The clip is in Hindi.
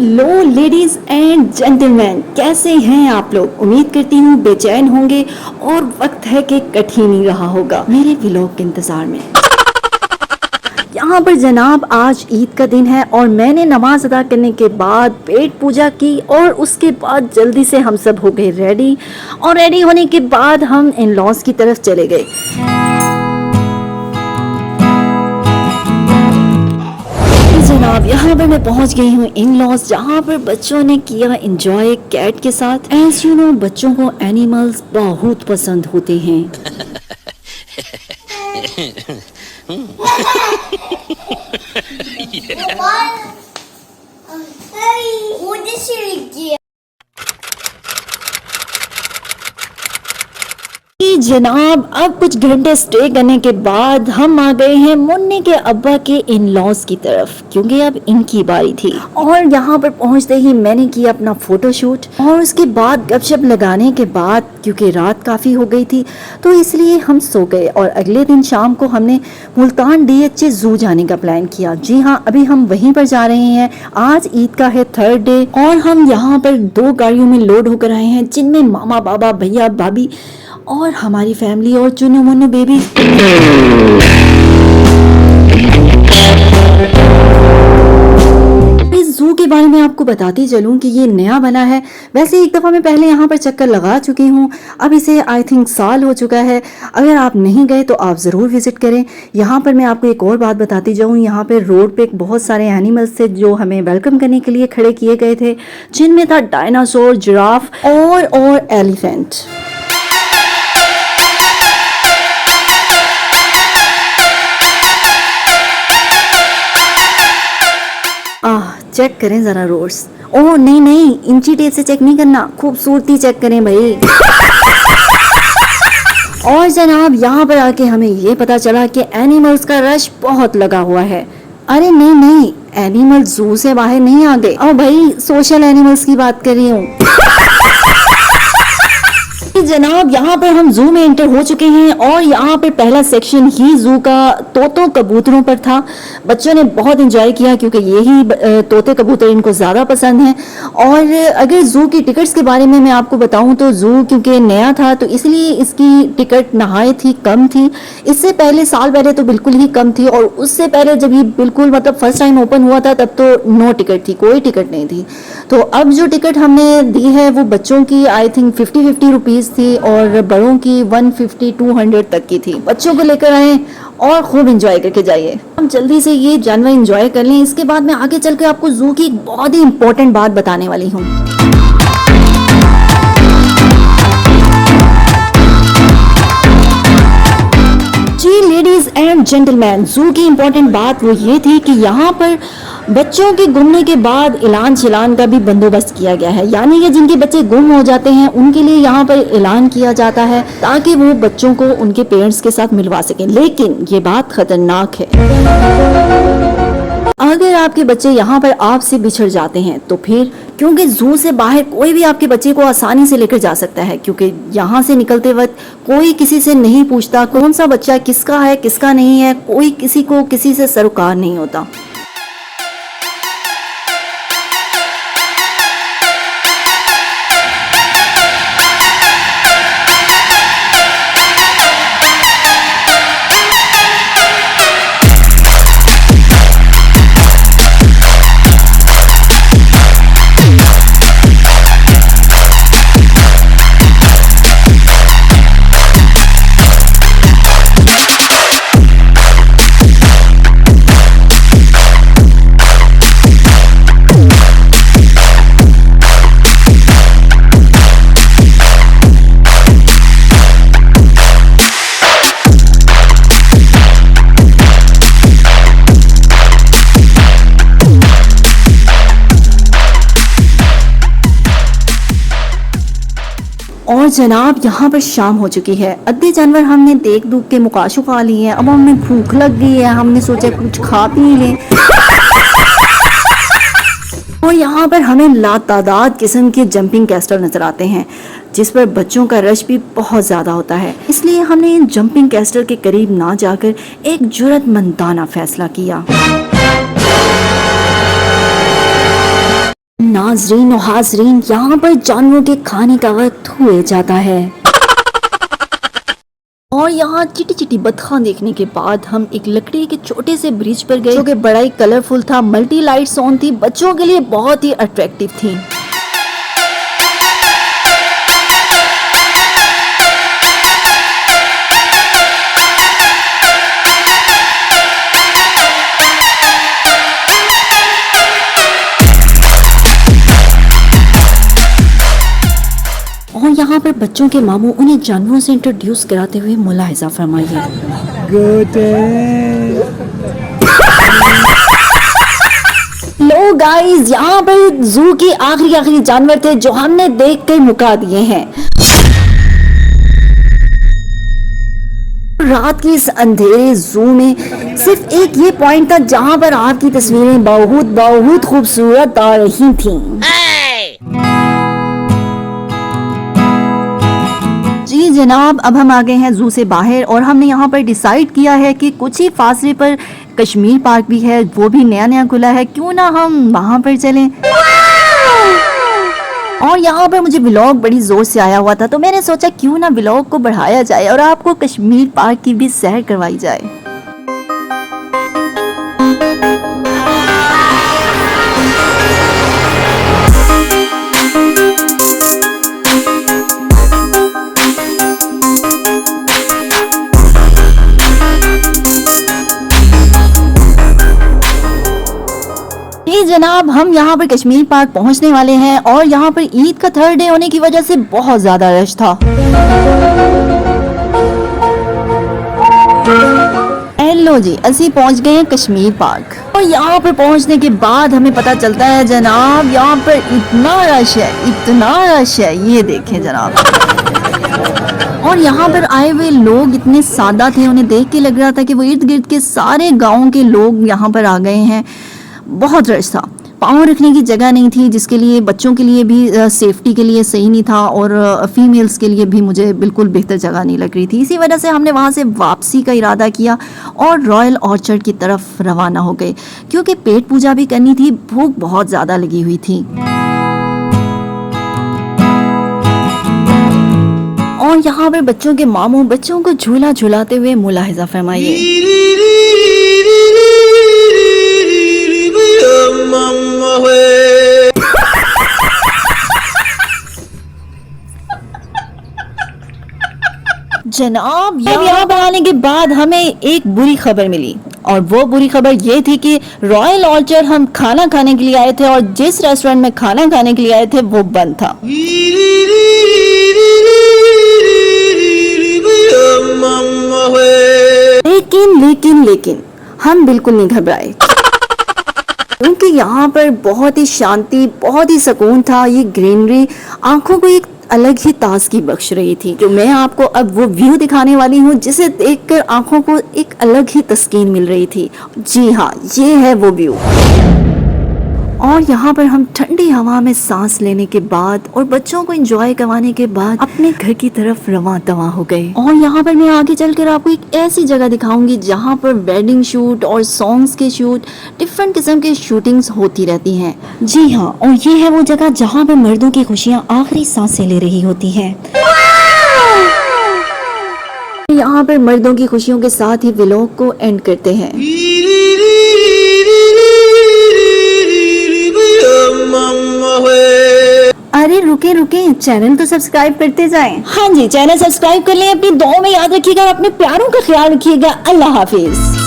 हेलो लेडीज एंड जेंटलमैन, कैसे हैं आप लोग। उम्मीद करती हूँ बेचैन होंगे और वक्त है कि कट ही नहीं रहा होगा मेरे व्लॉग के इंतजार में। यहाँ पर जनाब आज ईद का दिन है और मैंने नमाज अदा करने के बाद पेट पूजा की और उसके बाद जल्दी से हम सब हो गए रेडी। और रेडी होने के बाद हम इन लॉज की तरफ चले गए। जनाब यहाँ पर मैं पहुँच गई हूँ इन लॉज, जहाँ पर बच्चों ने किया एंजॉय कैट के साथ। एज यू नो, बच्चों को एनिमल्स बहुत पसंद होते हैं। जनाब अब कुछ घंटे स्टे करने के बाद हम आ गए हैं मुन्ने के अब्बा के इन लॉज की तरफ, क्योंकि अब इनकी बारी थी। और यहाँ पर पहुँचते ही मैंने किया अपना फोटोशूट और उसके बाद गपशप लगाने के बाद, क्योंकि रात काफ़ी हो गई थी तो इसलिए हम सो गए। और अगले दिन शाम को हमने मुल्तान DHA ज़ू जाने का प्लान किया। जी हाँ, अभी हम वहीं पर जा रहे हैं। आज ईद का है 3rd डे और हम यहाँ पर 2 गाड़ियों में लोड होकर आए हैं, जिनमें मामा, बाबा, भैया, भाभी और हमारी फैमिली और चुन्नू मुन्नू बेबी। इस जू के बारे में आपको बताती चलूं कि ये नया बना है। वैसे एक दफ़ा मैं पहले यहाँ पर चक्कर लगा चुकी हूँ, अब इसे आई थिंक साल हो चुका है। अगर आप नहीं गए तो आप ज़रूर विज़िट करें। यहाँ पर मैं आपको एक और बात बताती जाऊँ, यहाँ पर रोड पे बहुत सारे एनिमल्स थे जो हमें वेलकम करने के लिए खड़े किए गए थे, जिनमें था डायनासोर, जिराफ और एलिफेंट। चेक करें ज़रा रोड्स। ओह नहीं, इंची टेप से चेक नहीं करना, खूबसूरती चेक करें भाई। और जनाब यहाँ पर आके हमें ये पता चला कि एनिमल्स का रश बहुत लगा हुआ है। अरे नहीं, एनिमल जू से बाहर नहीं आ गए। और भाई सोशल एनिमल्स की बात कर रही हूँ। जनाब यहाँ पर हम जू में एंटर हो चुके हैं और यहाँ पे पहला सेक्शन ही जू का तोतों कबूतरों पर था। बच्चों ने बहुत एंजॉय किया क्योंकि यही तोते कबूतर इनको ज़्यादा पसंद हैं। और अगर जू की टिकट्स के बारे में मैं आपको बताऊं तो जू क्योंकि नया था तो इसलिए इसकी टिकट नहायत ही कम थी। इससे पहले साल पहले तो बिल्कुल ही कम थी और उससे पहले जब ये बिल्कुल मतलब फर्स्ट टाइम ओपन हुआ था तब तो नो टिकट थी, कोई टिकट नहीं थी। तो अब जो टिकट हमने दी है वो बच्चों की आई थिंक 50 रुपीज़ थी और बड़ों की 150-200 तक की थी। बच्चों को लेकर आए और खूब एंजॉय करके जाइए। हम जल्दी से ये जानवर एंजॉय कर लें, इसके बाद मैं आगे चलकर आपको जू की एक बहुत ही इंपॉर्टेंट बात बताने वाली हूँ। जी लेडीज एंड जेंटलमैन, जू की इंपॉर्टेंट बात वो ये थी कि यहाँ पर बच्चों के गुमने के बाद ऐलान चिलान का भी बंदोबस्त किया गया है। यानी कि जिनके बच्चे गुम हो जाते हैं उनके लिए यहाँ पर ऐलान किया जाता है ताकि वो बच्चों को उनके पेरेंट्स के साथ मिलवा सकें। लेकिन ये बात खतरनाक है, अगर आपके बच्चे यहाँ पर आपसे बिछड़ जाते हैं तो फिर, क्योंकि जू से बाहर कोई भी आपके बच्चे को आसानी से लेकर जा सकता है, क्योंकि यहाँ से निकलते वक्त कोई किसी से नहीं पूछता कौन सा बच्चा किसका है किसका नहीं है, कोई किसी को किसी से सरोकार नहीं होता। और जनाब यहाँ पर शाम हो चुकी है। अद्दे जानवर हमने देख दुख के मुकाशु खा लिए हैं। अब हमें भूख लग गई है, हमने सोचा कुछ खा पी लें। और यहाँ पर हमें लातादाद किस्म के जंपिंग कैस्टर नजर आते हैं जिस पर बच्चों का रश भी बहुत ज़्यादा होता है। इसलिए हमने इन जंपिंग कैस्टर के करीब ना जाकर एक जुर्रतमंदाना फैसला किया। नाजरीन और हाजरीन, यहाँ पर जानवरों के खाने का वक्त हुए जाता है और यहाँ चिटी चिटी बतखा देखने के बाद हम एक लकड़ी के छोटे से ब्रिज पर गए जो कि बड़ा ही कलरफुल था। मल्टी लाइट्स ऑन थी, बच्चों के लिए बहुत ही अट्रैक्टिव थी। और यहाँ पर बच्चों के मामू उन्हें जानवरों से इंट्रोड्यूस कराते हुए मुलाहिजा फरमाइए। लो गाइस, यहाँ पर जू के आखिरी जानवर थे जो हमने देख कर मुका दिए हैं। रात की इस अंधेरे जू में सिर्फ एक ये पॉइंट था जहाँ पर आपकी तस्वीरें बहुत खूबसूरत आ रही थीं। जी जनाब, अब हम आ गए हैं जू से बाहर और हमने यहाँ पर डिसाइड किया है कि कुछ ही फासले पर कश्मीर पार्क भी है, वो भी नया खुला है, क्यों ना हम वहाँ पर चलें। और यहाँ पर मुझे व्लॉग बड़ी जोर से आया हुआ था तो मैंने सोचा क्यों ना व्लॉग को बढ़ाया जाए और आपको कश्मीर पार्क की भी सैर करवाई जाए। जनाब, हम यहाँ पर कश्मीर पार्क पहुँचने वाले हैं और यहाँ पर ईद का थर्ड डे होने की वजह से बहुत ज्यादा रश था। हेलो जी, असी पहुँच गए हैं कश्मीर पार्क और यहाँ पर पहुँचने के बाद हमें पता चलता है जनाब यहाँ पर इतना रश है, ये देखें जनाब। और यहाँ पर आए हुए लोग इतने सादा थे, उन्हें देख के लग रहा था कि वो इर्द गिर्द के सारे गाँव के लोग यहाँ पर आ गए हैं। बहुत रश था, पाँव रखने की जगह नहीं थी, जिसके लिए बच्चों के लिए भी सेफ्टी के लिए सही नहीं था और फीमेल्स के लिए भी मुझे बिल्कुल बेहतर जगह नहीं लग रही थी। इसी वजह से हमने वहाँ से वापसी का इरादा किया और रॉयल ऑर्चर्ड की तरफ रवाना हो गए क्योंकि पेट पूजा भी करनी थी, भूख बहुत ज़्यादा लगी हुई थी। और यहाँ पर बच्चों के मामू बच्चों को झूला झुलाते हुए मुलाहिजा फरमाइए। जनाब, यहाँ पर आने के बाद हमें एक बुरी खबर मिली और वो बुरी खबर ये थी कि रॉयल ऑर्चर्ड हम खाना खाने के लिए आए थे और जिस रेस्टोरेंट में खाना खाने के लिए आए थे वो बंद था। लेकिन हम बिल्कुल नहीं घबराए क्योंकि यहाँ पर बहुत ही शांति, बहुत ही सुकून था। ये ग्रीनरी आंखों को एक अलग ही ताजगी बख्श रही थी, जो मैं आपको अब वो व्यू दिखाने वाली हूँ जिसे देखकर आंखों को एक अलग ही तस्कीन मिल रही थी। जी हाँ, ये है वो व्यू। और यहाँ पर हम ठंडी हवा में सांस लेने के बाद और बच्चों को एंजॉय करवाने के बाद अपने घर की तरफ रवां तवां हो गए। और यहाँ पर मैं आगे चलकर आपको एक ऐसी जगह दिखाऊंगी जहाँ पर वेडिंग शूट और सॉन्ग्स के शूट, डिफरेंट किस्म के शूटिंग्स होती रहती हैं। जी हाँ, और ये है वो जगह जहाँ पर मर्दों की खुशियाँ आखिरी सांसें ले रही होती हैं। यहाँ पर मर्दों की खुशियों के साथ ही व्लॉग को एंड करते हैं। अरे रुके, चैनल तो सब्सक्राइब करते जाएं। हाँ जी, चैनल सब्सक्राइब कर लें, अपनी दुआओं में याद रखिएगा और अपने प्यारों का ख्याल रखिएगा। अल्लाह हाफिज।